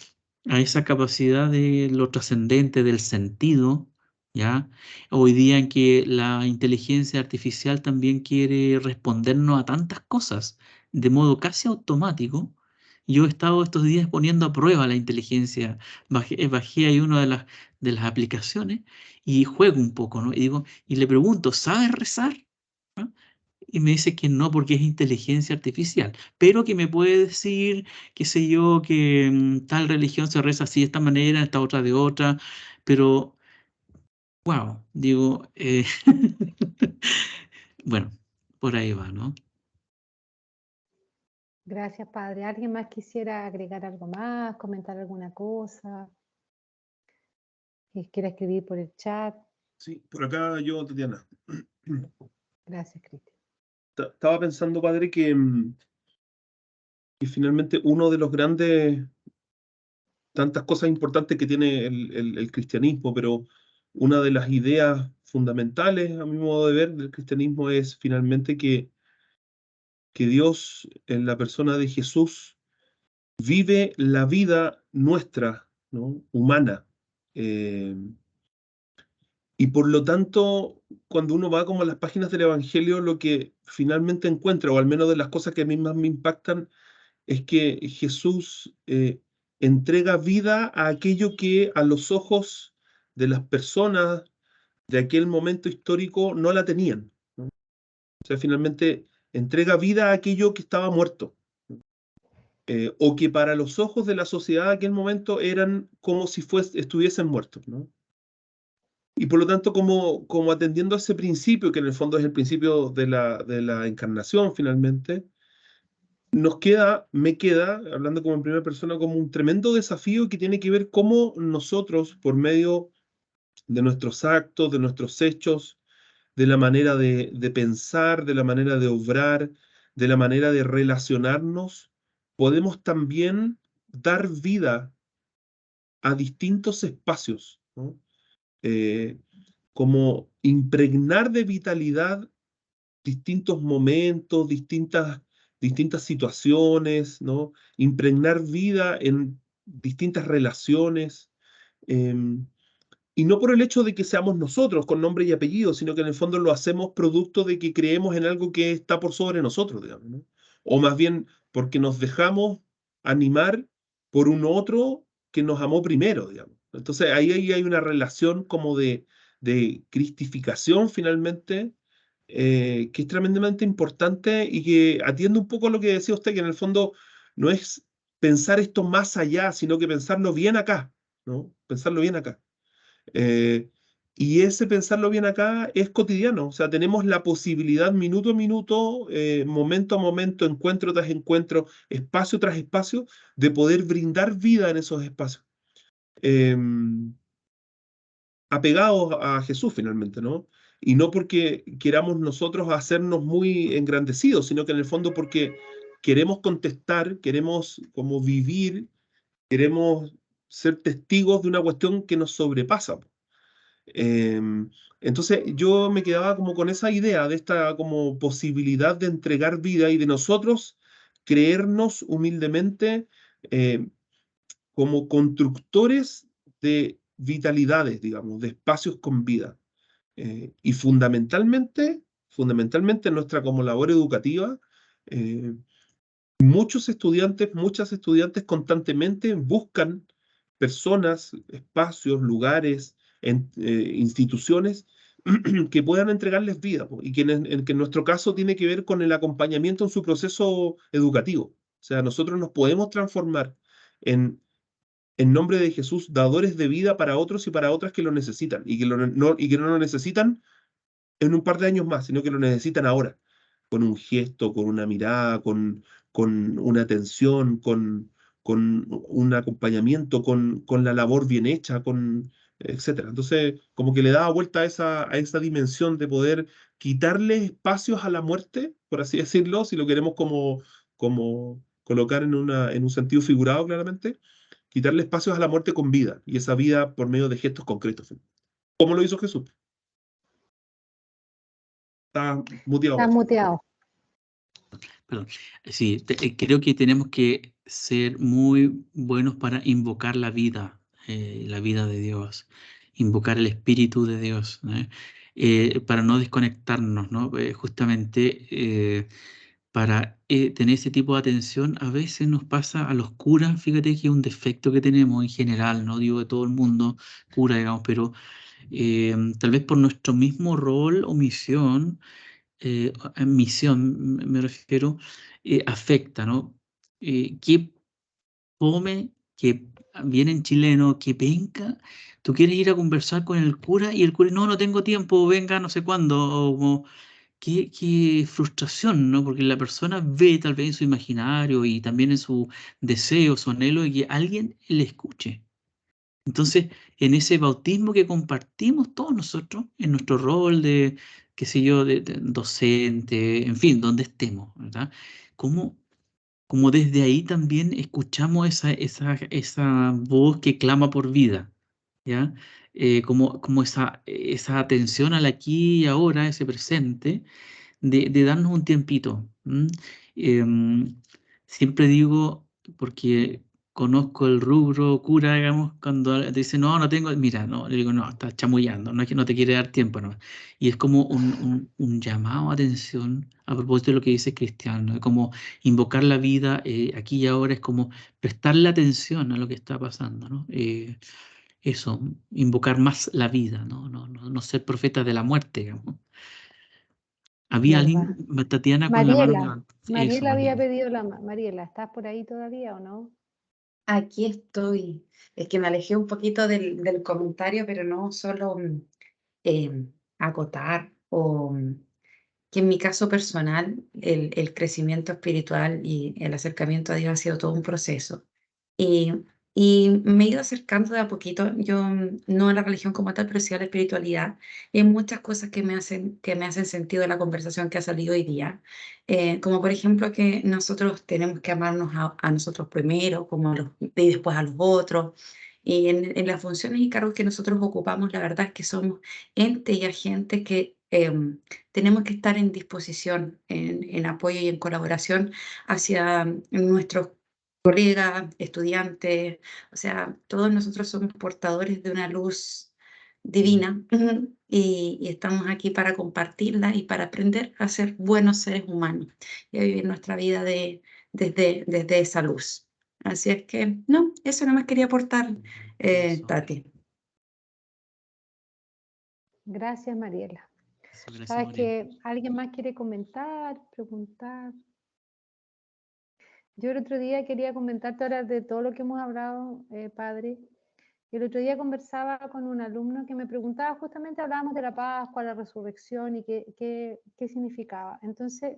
Speaker 1: esa capacidad de lo trascendente, del sentido, ¿ya? Hoy día en que la inteligencia artificial también quiere respondernos a tantas cosas de modo casi automático. Yo he estado estos días poniendo a prueba la inteligencia, bajé ahí una de las aplicaciones y juego un poco, ¿no? Y le pregunto, ¿sabes rezar? ¿No? Y me dice que no porque es inteligencia artificial, pero que me puede decir, qué sé yo, que tal religión se reza así de esta manera, esta otra de otra, pero, wow, digo, bueno, por ahí va, ¿no?
Speaker 3: Gracias, padre. ¿Alguien más quisiera agregar algo más, comentar alguna cosa? ¿Quiera escribir por el chat?
Speaker 5: Sí, por acá yo, Tatiana.
Speaker 3: Gracias, Cristian.
Speaker 5: Estaba pensando, padre, que finalmente uno de los grandes, tantas cosas importantes que tiene el cristianismo, pero una de las ideas fundamentales, a mi modo de ver, del cristianismo es finalmente que Dios, en la persona de Jesús, vive la vida nuestra, ¿no? Humana. Y por lo tanto, cuando uno va como a las páginas del Evangelio, lo que finalmente encuentra, o al menos de las cosas que a mí más me impactan, es que Jesús entrega vida a aquello que a los ojos de las personas de aquel momento histórico no la tenían, ¿no? O sea, finalmente entrega vida a aquello que estaba muerto, o que para los ojos de la sociedad de aquel momento eran como si estuviesen muertos, ¿no? Y por lo tanto, como atendiendo a ese principio, que en el fondo es el principio de la encarnación finalmente, me queda, hablando como en primera persona, como un tremendo desafío que tiene que ver cómo nosotros, por medio de nuestros actos, de nuestros hechos, de la manera de pensar, de la manera de obrar, de la manera de relacionarnos, podemos también dar vida a distintos espacios, ¿no? Como impregnar de vitalidad distintos momentos, distintas situaciones, ¿no? Impregnar vida en distintas relaciones, y no por el hecho de que seamos nosotros con nombre y apellido, sino que en el fondo lo hacemos producto de que creemos en algo que está por sobre nosotros, digamos, ¿no? O más bien porque nos dejamos animar por un otro que nos amó primero, digamos. Entonces ahí hay una relación como de cristificación finalmente, que es tremendamente importante y que atiende un poco a lo que decía usted, que en el fondo no es pensar esto más allá, sino que pensarlo bien acá, ¿no? Pensarlo bien acá. Eh, y ese pensarlo bien acá es cotidiano, o sea, tenemos la posibilidad minuto a minuto, momento a momento, encuentro tras encuentro, espacio tras espacio, de poder brindar vida en esos espacios. Apegados a Jesús finalmente, ¿no? Y no porque queramos nosotros hacernos muy engrandecidos, sino que en el fondo porque queremos contestar, queremos como vivir, queremos ser testigos de una cuestión que nos sobrepasa. Entonces yo me quedaba como con esa idea de esta como posibilidad de entregar vida y de nosotros creernos humildemente, como constructores de vitalidades, digamos, de espacios con vida. Y fundamentalmente en nuestra como labor educativa, eh, muchas estudiantes constantemente buscan personas, espacios, lugares, instituciones que puedan entregarles vida, po, y que en nuestro caso tiene que ver con el acompañamiento en su proceso educativo. O sea, nosotros nos podemos transformar en nombre de Jesús, dadores de vida para otros y para otras que lo necesitan, y que no lo necesitan en un par de años más, sino que lo necesitan ahora, con un gesto, con una mirada, con una atención, con un acompañamiento, con la labor bien hecha, etcétera. Entonces, como que le daba vuelta a esa dimensión de poder quitarle espacios a la muerte, por así decirlo, si lo queremos como colocar en un sentido figurado claramente, quitarle espacios a la muerte con vida, y esa vida por medio de gestos concretos. ¿Cómo lo hizo Jesús? Está muteado.
Speaker 3: Está muteado.
Speaker 1: Perdón. Sí, creo que tenemos que ser muy buenos para invocar la vida de Dios, invocar el Espíritu de Dios, ¿no? Para no desconectarnos, ¿no? Justamente para tener ese tipo de atención, a veces nos pasa a los curas, fíjate que es un defecto que tenemos en general, no digo de todo el mundo cura, digamos, pero tal vez por nuestro mismo rol o misión, me refiero, afecta, ¿no? Qué fome, que viene en chileno, que penca, tú quieres ir a conversar con el cura y el cura, no tengo tiempo, venga no sé cuándo, qué frustración, ¿no? Porque la persona ve tal vez en su imaginario y también en su deseo, su anhelo de que alguien le escuche. Entonces, en ese bautismo que compartimos todos nosotros, en nuestro rol de, qué sé yo, de docente, en fin, donde estemos, ¿verdad? ¿Cómo, cómo desde ahí también escuchamos esa voz que clama por vida? ¿Ya? Como esa atención al aquí y ahora, ese presente, de darnos un tiempito. ¿M? Em, Siempre digo, porque conozco el rubro cura, digamos, cuando te dice, no, no tengo, mira, no, le digo, no, estás chamullando, no es que no te quiere dar tiempo, no. Y es como un llamado a atención a propósito de lo que dice Cristian, ¿no? Como invocar la vida aquí y ahora, es como prestarle atención a lo que está pasando, ¿no? Eso, invocar más la vida, no ser profeta de la muerte, digamos. Había
Speaker 3: ¿Verdad?
Speaker 1: alguien, Tatiana, con la mano
Speaker 3: Mariela,
Speaker 1: levantada. Eso,
Speaker 3: Mariela había
Speaker 1: Mariela.
Speaker 3: pedido Mariela, ¿estás por ahí todavía o no?
Speaker 6: Aquí estoy. Es que me alejé un poquito del comentario, pero no solo acotar que en mi caso personal el crecimiento espiritual y el acercamiento a Dios ha sido todo un proceso. Y, y me he ido acercando de a poquito, yo no a la religión como tal, pero sí a la espiritualidad. Y hay muchas cosas que me hacen sentido en la conversación que ha salido hoy día. Como por ejemplo que nosotros tenemos que amarnos a nosotros primero, y después a los otros. Y en las funciones y cargos que nosotros ocupamos, la verdad es que somos entes y agentes que tenemos que estar en disposición, en apoyo y en colaboración hacia nuestros colegas, estudiantes, o sea, todos nosotros somos portadores de una luz divina y estamos aquí para compartirla y para aprender a ser buenos seres humanos y a vivir nuestra vida desde esa luz. Así es que, no, eso no más quería aportar,
Speaker 1: Eso,
Speaker 6: Tati.
Speaker 3: Gracias, Mariela.
Speaker 1: gracias,
Speaker 3: ¿Sabes
Speaker 1: Mariela.
Speaker 3: que alguien más quiere comentar, preguntar? Yo el otro día quería comentarte ahora de todo lo que hemos hablado, padre. El otro día conversaba con un alumno que me preguntaba, justamente hablábamos de la Pascua, la resurrección y qué significaba. Entonces,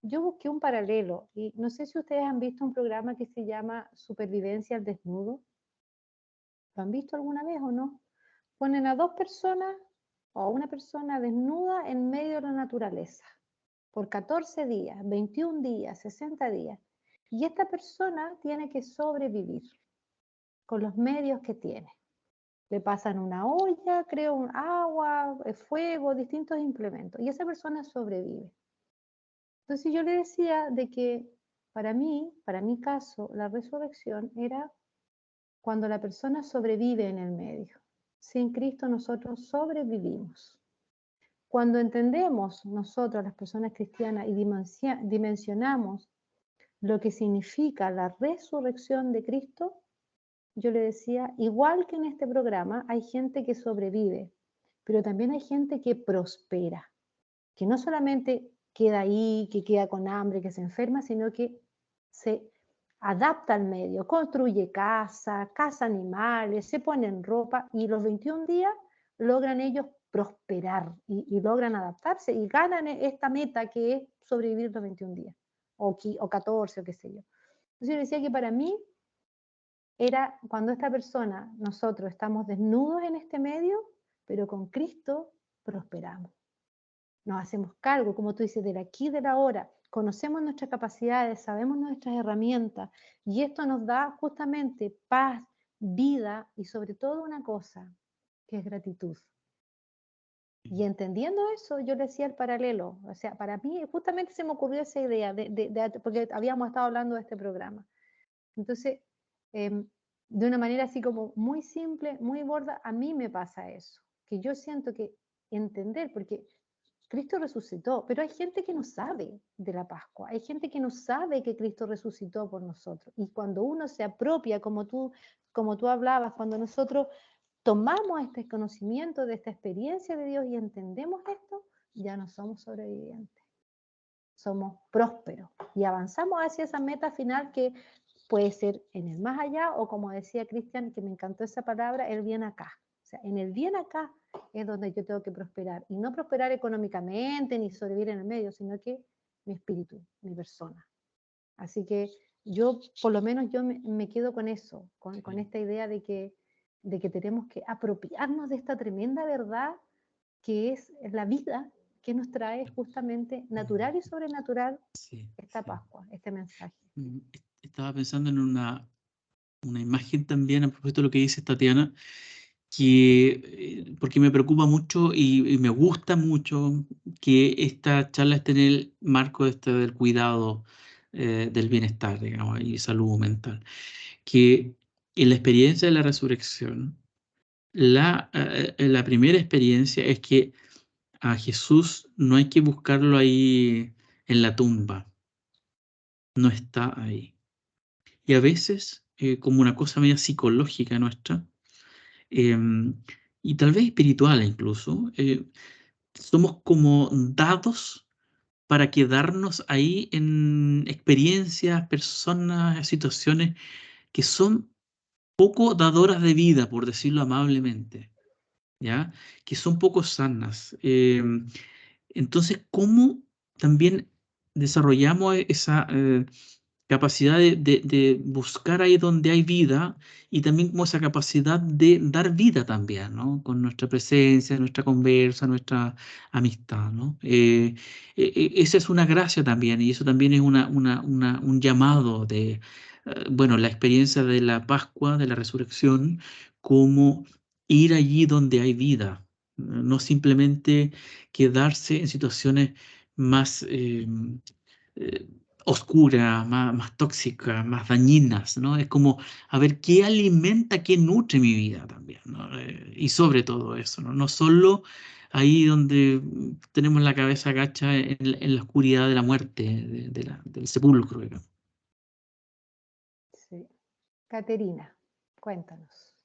Speaker 3: yo busqué un paralelo y no sé si ustedes han visto un programa que se llama Supervivencia al Desnudo. ¿Lo han visto alguna vez o no? Ponen a dos personas o a una persona desnuda en medio de la naturaleza por 14 días, 21 días, 60 días. Y esta persona tiene que sobrevivir con los medios que tiene. Le pasan una olla, creo, un agua, fuego, distintos implementos. Y esa persona sobrevive. Entonces yo le decía de que para mí, para mi caso, la resurrección era cuando la persona sobrevive en el medio. Sin Cristo nosotros sobrevivimos. Cuando entendemos nosotros, las personas cristianas, y dimensionamos lo que significa la resurrección de Cristo, yo le decía, igual que en este programa, hay gente que sobrevive, pero también hay gente que prospera, que no solamente queda ahí, que queda con hambre, que se enferma, sino que se adapta al medio, construye casa, caza animales, se pone en ropa y los 21 días logran ellos prosperar y logran adaptarse y ganan esta meta que es sobrevivir los 21 días o 14 o qué sé yo. Entonces yo decía que para mí era cuando esta persona, nosotros estamos desnudos en este medio, pero con Cristo prosperamos. Nos hacemos cargo, como tú dices, del aquí y del ahora. Conocemos nuestras capacidades, sabemos nuestras herramientas y esto nos da justamente paz, vida y sobre todo una cosa, que es gratitud. Y entendiendo eso, yo le decía el paralelo. O sea, para mí justamente se me ocurrió esa idea, porque habíamos estado hablando de este programa. Entonces, de una manera así como muy simple, muy gorda, a mí me pasa eso, que yo siento que entender, porque Cristo resucitó, pero hay gente que no sabe de la Pascua, hay gente que no sabe que Cristo resucitó por nosotros. Y cuando uno se apropia, como tú hablabas, cuando nosotros tomamos este conocimiento de esta experiencia de Dios y entendemos esto, ya no somos sobrevivientes, somos prósperos y avanzamos hacia esa meta final que puede ser en el más allá o como decía Cristian, que me encantó esa palabra, el bien acá. O
Speaker 2: sea, en el bien acá es donde yo tengo que prosperar. Y no prosperar económicamente ni sobrevivir en el medio, sino que mi espíritu, mi persona. Así que yo, por lo menos yo me quedo con eso, con esta idea de que tenemos que apropiarnos de esta tremenda verdad que es la vida que nos trae justamente natural y sobrenatural esta Pascua, este mensaje.
Speaker 1: Estaba pensando en una imagen también a propósito de lo que dice Tatiana, que, porque me preocupa mucho y me gusta mucho que esta charla esté en el marco del cuidado del bienestar, digamos, y salud mental. Que en la experiencia de la resurrección, la primera experiencia es que a Jesús no hay que buscarlo ahí en la tumba, no está ahí. Y a veces, como una cosa media psicológica nuestra, y tal vez espiritual incluso, somos como dados para quedarnos ahí en experiencias, personas, situaciones que son poco dadoras de vida, por decirlo amablemente, ¿ya? Que son poco sanas. Entonces, ¿cómo también desarrollamos esa capacidad de buscar ahí donde hay vida y también como esa capacidad de dar vida también, ¿no? Con nuestra presencia, nuestra conversa, nuestra amistad, ¿no? Esa es una gracia también y eso también es un llamado de, bueno, la experiencia de la Pascua, de la resurrección, como ir allí donde hay vida, no simplemente quedarse en situaciones más oscuras, más tóxicas, más dañinas, ¿no? Es como, a ver, ¿qué alimenta, qué nutre mi vida también, ¿no? Y sobre todo eso, ¿no? No solo ahí donde tenemos la cabeza agacha en la oscuridad de la muerte, del sepulcro, digamos.
Speaker 2: Sí. Caterina, cuéntanos.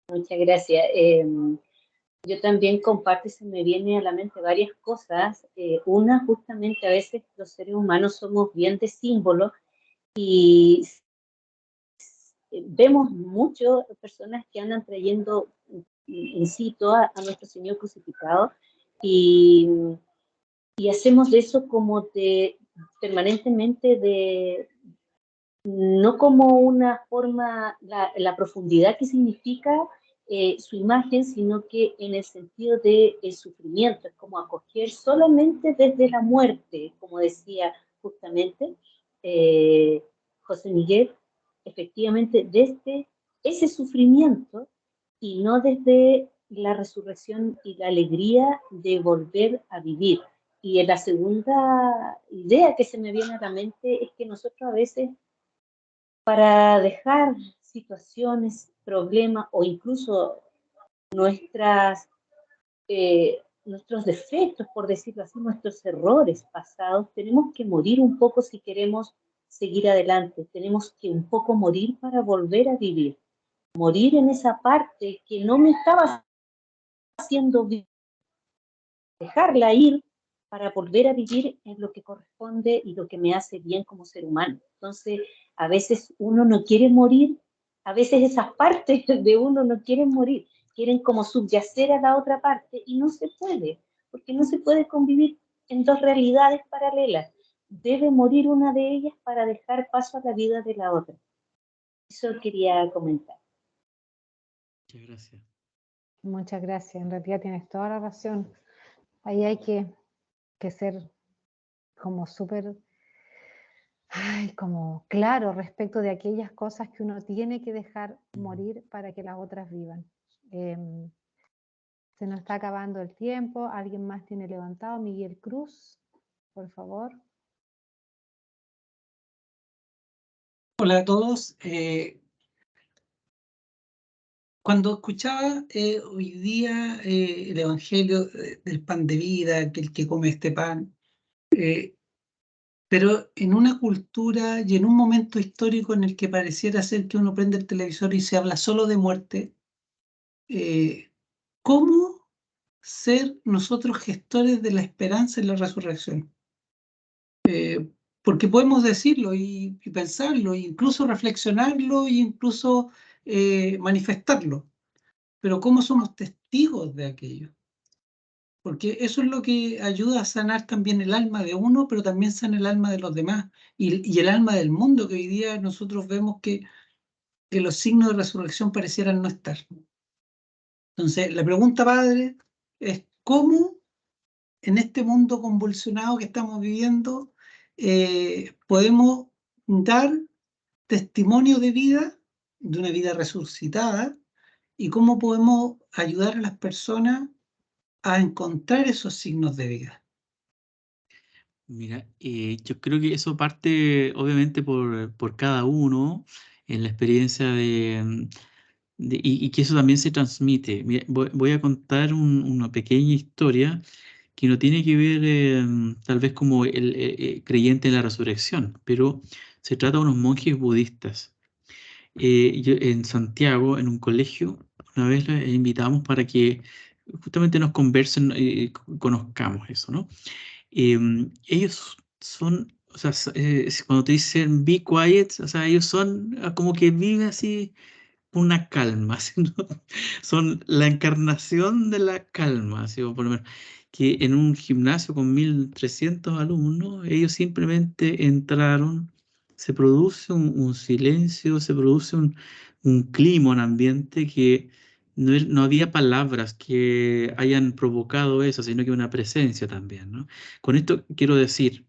Speaker 7: Muchas gracias. Yo también comparto y se me viene a la mente varias cosas. Una, justamente a veces los seres humanos somos bien de símbolos y vemos muchas personas que andan trayendo in situ a nuestro Señor crucificado y hacemos de eso como permanentemente no como una forma, la profundidad que significa su imagen, sino que en el sentido del sufrimiento, es como acoger solamente desde la muerte, como decía justamente José Miguel, efectivamente desde ese sufrimiento y no desde la resurrección y la alegría de volver a vivir. Y la segunda idea que se me viene a la mente es que nosotros a veces, para dejar situaciones, problemas o incluso nuestros defectos, por decirlo así, nuestros errores pasados, tenemos que morir un poco si queremos seguir adelante. Tenemos que un poco morir para volver a vivir. Morir en esa parte que no me estaba haciendo bien. Dejarla ir para volver a vivir es lo que corresponde y lo que me hace bien como ser humano. Entonces, a veces uno no quiere morir, a veces esas partes de uno no quieren morir, quieren como subyacer a la otra parte y no se puede, porque no se puede convivir en dos realidades paralelas. Debe morir una de ellas para dejar paso a la vida de la otra. Eso quería comentar.
Speaker 1: Muchas gracias.
Speaker 2: Muchas gracias, en realidad tienes toda la razón. Ahí hay que ser como súper, como claro respecto de aquellas cosas que uno tiene que dejar morir para que las otras vivan. Se nos está acabando el tiempo. ¿Alguien más tiene levantado? Miguel Cruz, por favor.
Speaker 8: Hola a todos. Cuando escuchaba hoy día el Evangelio del pan de vida, aquel que come este pan, pero en una cultura y en un momento histórico en el que pareciera ser que uno prende el televisor y se habla solo de muerte, ¿cómo ser nosotros gestores de la esperanza y la resurrección? Porque podemos decirlo y pensarlo, e incluso reflexionarlo e incluso manifestarlo. pero cómo somos testigos de aquello. Porque eso es lo que ayuda a sanar también el alma de uno, pero también sana el alma de los demás y el alma del mundo, que hoy día nosotros vemos que los signos de resurrección parecieran no estar. Entonces, la pregunta, padre, es cómo en este mundo convulsionado que estamos viviendo podemos dar testimonio de vida, de una vida resucitada, y cómo podemos ayudar a las personas a encontrar esos signos de vida.
Speaker 1: Mira, yo creo que eso parte obviamente por cada uno en la experiencia y que eso también se transmite. Mira, voy a contar una pequeña historia que no tiene que ver tal vez como el creyente en la resurrección, pero se trata de unos monjes budistas. En Santiago, en un colegio, una vez les invitamos para que justamente nos conversen y conozcamos eso, ¿no? Ellos son, o sea, cuando te dicen be quiet, o sea, ellos son como que viven así una calma, ¿sí, no? Son la encarnación de la calma, ¿sí? O por lo menos, que en un gimnasio con 1.300 alumnos, ellos simplemente entraron, se produce un silencio, se produce un clima, un ambiente que no había palabras que hayan provocado eso, sino que una presencia también, ¿no? Con esto quiero decir,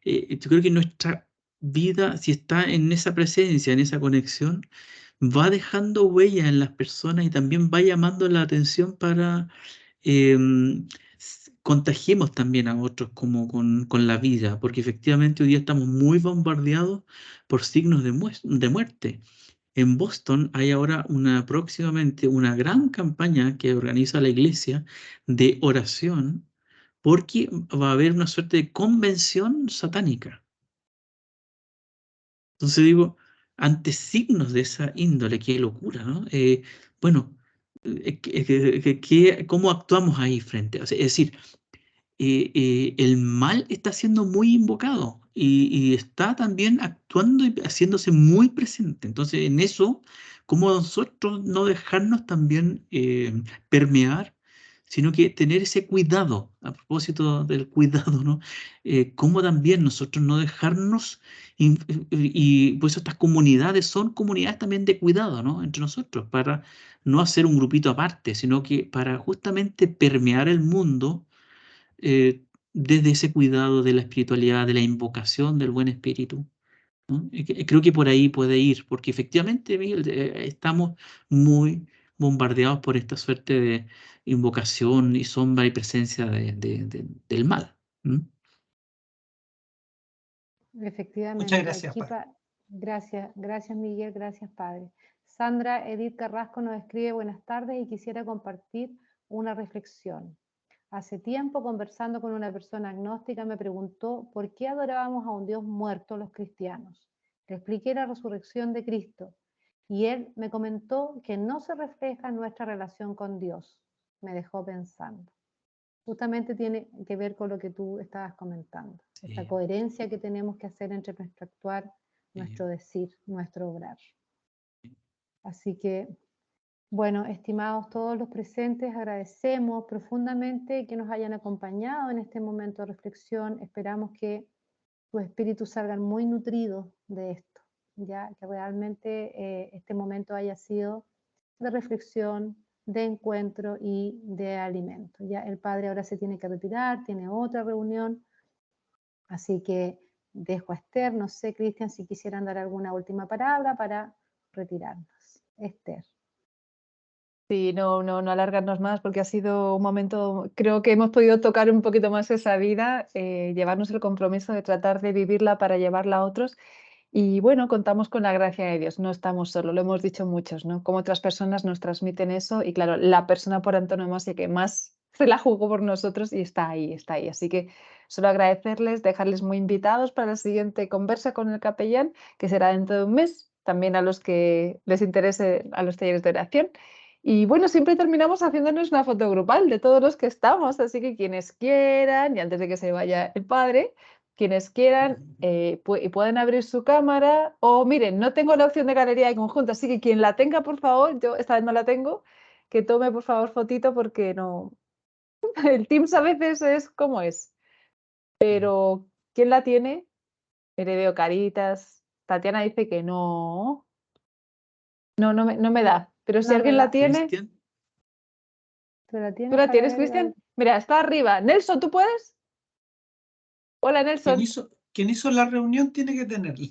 Speaker 1: yo creo que nuestra vida, si está en esa presencia, en esa conexión, va dejando huella en las personas y también va llamando la atención para contagiemos también a otros como con la vida, porque efectivamente hoy día estamos muy bombardeados por signos de muerte. En Boston hay ahora próximamente una gran campaña que organiza la iglesia de oración porque va a haber una suerte de convención satánica. Entonces digo, ante signos de esa índole, qué locura, ¿no? Bueno, ¿cómo actuamos ahí frente? O sea, es decir, el mal está siendo muy invocado y está también actuando y haciéndose muy presente. Entonces, en eso, ¿cómo nosotros no dejarnos también permear, sino que tener ese cuidado, a propósito del cuidado, ¿no? Cómo también nosotros no dejarnos, y pues estas comunidades son comunidades también de cuidado, ¿no? Entre nosotros, para no hacer un grupito aparte, sino que para justamente permear el mundo desde ese cuidado de la espiritualidad, de la invocación del buen espíritu, ¿no? Creo que por ahí puede ir, porque efectivamente, Miguel, estamos muy bombardeados por esta suerte de invocación y sombra y presencia del mal. ¿Mm?
Speaker 2: Efectivamente,
Speaker 8: gracias, padre.
Speaker 2: Gracias Miguel, gracias Padre. Sandra Edith Carrasco nos escribe buenas tardes y quisiera compartir una reflexión. Hace tiempo, conversando con una persona agnóstica, me preguntó por qué adorábamos a un Dios muerto los cristianos. Le expliqué la resurrección de Cristo y él me comentó que no se refleja en nuestra relación con Dios. Me dejó pensando. Justamente tiene que ver con lo que tú estabas comentando,
Speaker 1: Sí.
Speaker 2: esta coherencia que tenemos que hacer entre nuestro actuar, nuestro decir, nuestro obrar. Así que, bueno, estimados todos los presentes, agradecemos profundamente que nos hayan acompañado en este momento de reflexión. Esperamos que tus espíritus salgan muy nutridos de esto, ya que realmente este momento haya sido de reflexión, de encuentro y de alimento. Ya el Padre ahora se tiene que retirar, tiene otra reunión, así que dejo a Esther, no sé, Cristian, si quisieran dar alguna última palabra para retirarnos. Esther.
Speaker 3: Sí, no alargarnos más porque ha sido un momento, creo que hemos podido tocar un poquito más esa vida, llevarnos el compromiso de tratar de vivirla para llevarla a otros. Y bueno, contamos con la gracia de Dios, no estamos solos, lo hemos dicho muchos, ¿no? Como otras personas nos transmiten eso y claro, la persona por antonomasia que más se la jugó por nosotros y está ahí, está ahí. Así que solo agradecerles, dejarles muy invitados para la siguiente conversa con el capellán, que será dentro de un mes, también a los que les interese a los talleres de oración. Y bueno, siempre terminamos haciéndonos una foto grupal de todos los que estamos, así que quienes quieran, y antes de que se vaya el padre, quienes quieran pueden abrir su cámara o miren, no tengo la opción de galería de conjunto, así que quien la tenga, por favor, yo esta vez no la tengo, que tome por favor fotito porque no. El Teams a veces es como es. Pero, ¿quién la tiene? Le veo caritas. Tatiana dice que no. No me da. Pero si
Speaker 4: No me
Speaker 3: alguien
Speaker 4: da.
Speaker 3: la tiene,
Speaker 1: Cristian,
Speaker 4: ¿Tú la tienes
Speaker 3: ¿tú la
Speaker 4: para
Speaker 3: tienes,
Speaker 4: verla?
Speaker 3: Cristian? Mira, está arriba. Nelson, ¿tú puedes? Hola, Nelson.
Speaker 8: Quien hizo la reunión tiene que tenerla.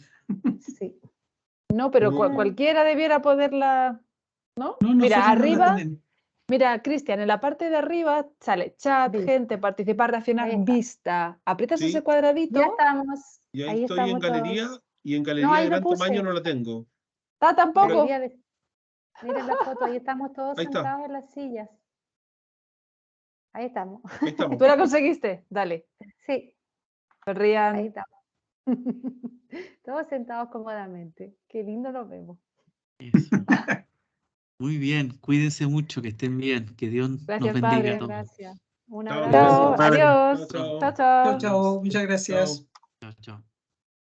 Speaker 4: Sí.
Speaker 3: No, pero
Speaker 5: Mm.
Speaker 3: cualquiera debiera poderla, ¿no?
Speaker 8: No,
Speaker 3: Mira,
Speaker 8: nosotros no la
Speaker 3: arriba,
Speaker 8: tenemos.
Speaker 3: mira, Cristian, en la parte de arriba sale chat,
Speaker 4: Vista.
Speaker 3: gente, participar, reaccionar,
Speaker 4: Ahí está.
Speaker 3: vista. Aprietas
Speaker 5: Sí.
Speaker 3: ese cuadradito.
Speaker 4: Ya estamos.
Speaker 5: Y ahí
Speaker 4: Ahí
Speaker 5: estoy en
Speaker 4: estamos
Speaker 5: galería,
Speaker 4: todos.
Speaker 5: y en galería
Speaker 4: ahí
Speaker 5: de
Speaker 4: lo
Speaker 5: gran tamaño
Speaker 4: puse.
Speaker 5: no la tengo.
Speaker 3: Tampoco.
Speaker 4: Galería de- Miren la foto, ahí estamos todos
Speaker 5: Ahí está.
Speaker 4: sentados en las sillas. Ahí estamos.
Speaker 5: Ahí estamos.
Speaker 3: ¿Tú la conseguiste? Dale.
Speaker 4: Sí, ahí
Speaker 3: Sonrían.
Speaker 4: estamos. Todos sentados cómodamente. Qué lindo nos vemos.
Speaker 1: eso. Muy bien, cuídense mucho, que estén bien, que Dios nos
Speaker 3: Gracias,
Speaker 1: bendiga a
Speaker 3: padre.
Speaker 1: todos.
Speaker 4: Gracias. Un
Speaker 5: Chao,
Speaker 4: abrazo.
Speaker 3: Chao,
Speaker 5: gracias.
Speaker 3: adiós.
Speaker 5: Chao,
Speaker 3: Chao,
Speaker 5: chao.
Speaker 3: chao.
Speaker 8: Chao, chao. Muchas gracias.
Speaker 5: Chao.
Speaker 1: Chao, chao.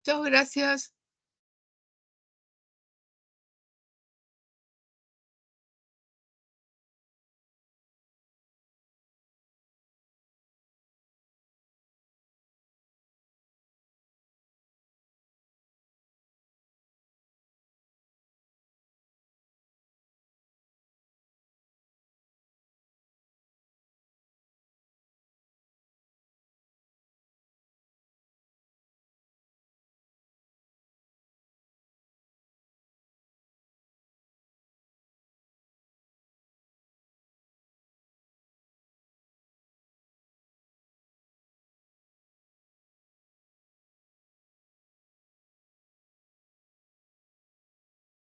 Speaker 9: Chao, gracias.